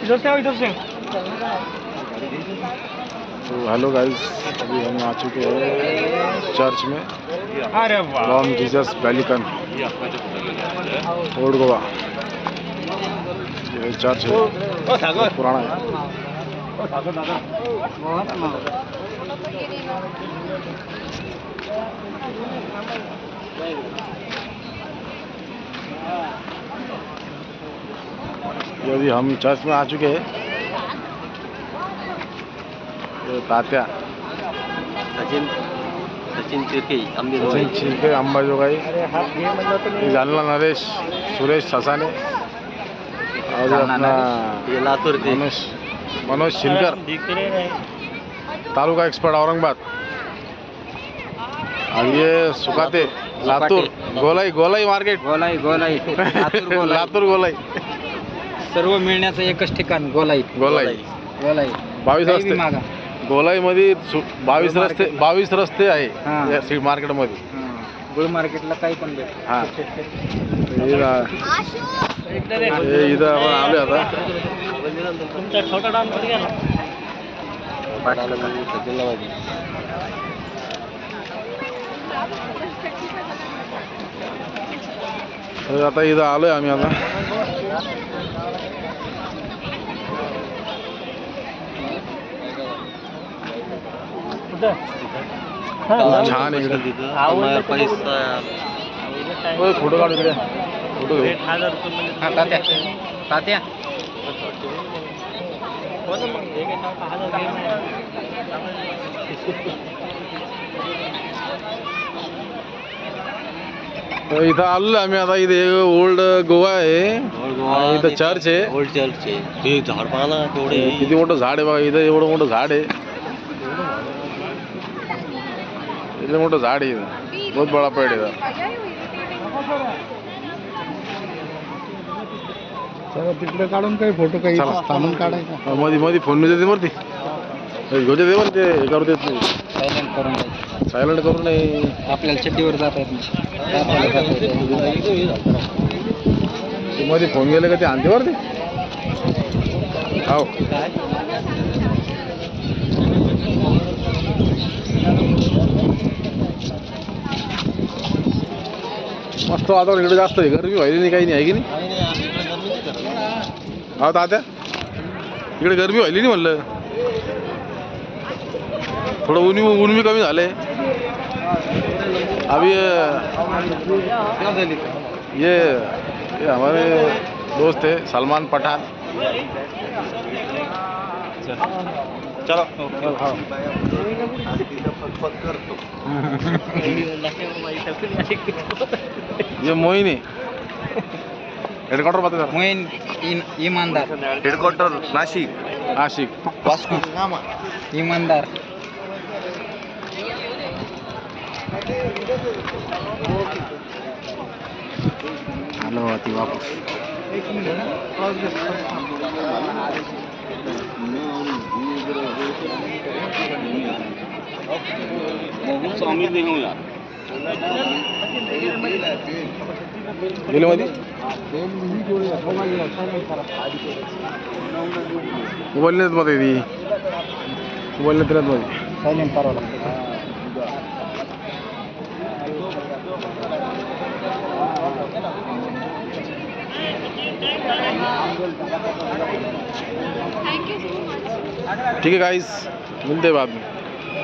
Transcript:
इधर से आओ, इधर से। तो हेलो गाइस, अभी हम आ चुके हैं चर्च में। अरे वाह, लॉर्ड जीसस बेलिकन, ओल्ड गोवा। ये चर्च है, बहुत पुराना है। ये अभी हम चर्च में आ चुके हैं। ये तात्या सचिन चिरके अंबाजोगाई, जालना नरेश, सुरेश ससाने और ये अपना लातूर मनोज शिलकर, तालुका एक्सपर्ट औरंगाबाद। और ये सुकाते लातूर, गोलाई मार्केट, लातूर गोलाई। सर्व मिळण्याचं एकच ठिकाण गोलाई। 22 रस्ते गोलाई मध्ये 22 रस्ते आहे या सीड मार्केट मध्ये। गुळ मार्केटला काही पण भेट। हा, इथं आपण आले आता। तुमचा छोटा डान्स कधी गेला? आता इथं आलोय आम्ही आता। छान इकडे फोटो काढू इकडे, फोटो घेऊ। तात्या इथं आलो आम्ही आता। इथे ओल्ड गोवा आहे, इथं चर्च आहे, ओल्ड चर्च आहे। हे झाड पाहा केवढे, किती मोठं झाड आहे बघा। इथं एवढं मोठं झाड आहे, इथलं मोठं झाड आहे इथं, बहुत बडा पेड़ आहे इथं। चला तिकडे काढून काही फोटो काही थांबून काढायचा। मध्ये फोन नाही देते वरती, घेऊ दे ते हे करू देत नाही, सायलेंट करू नाही। आपल्याला चड्डीवर जात आहेत मध्ये फोन गेले का ते आणते वरती। हो, मस्त वातावरण इकडे, जास्त आहे गरमी व्हायली नाही, काही नाही आहे की नाही? हा तात्या, इकडे गरमी व्हायली नाही म्हणलं, थोडं ऊन भी कमी झाले। अभी ये हमारे दोस्त है सलमान पठान। चलो ये मोहिनी हेडक्वार्टर बता सर। मोइन ईमानदार, हेडक्वार्टर नाशिक, वास्को ईमानदार। आलो अति वापस। शामिल नहीं हूँ यार। गेले मध्ये मोबाईल नेत मध्ये ती, मोबाईल नेत मध्ये सायलेंट करावं लागतं। ठीक है गाइस, मिलते हैं बाद में।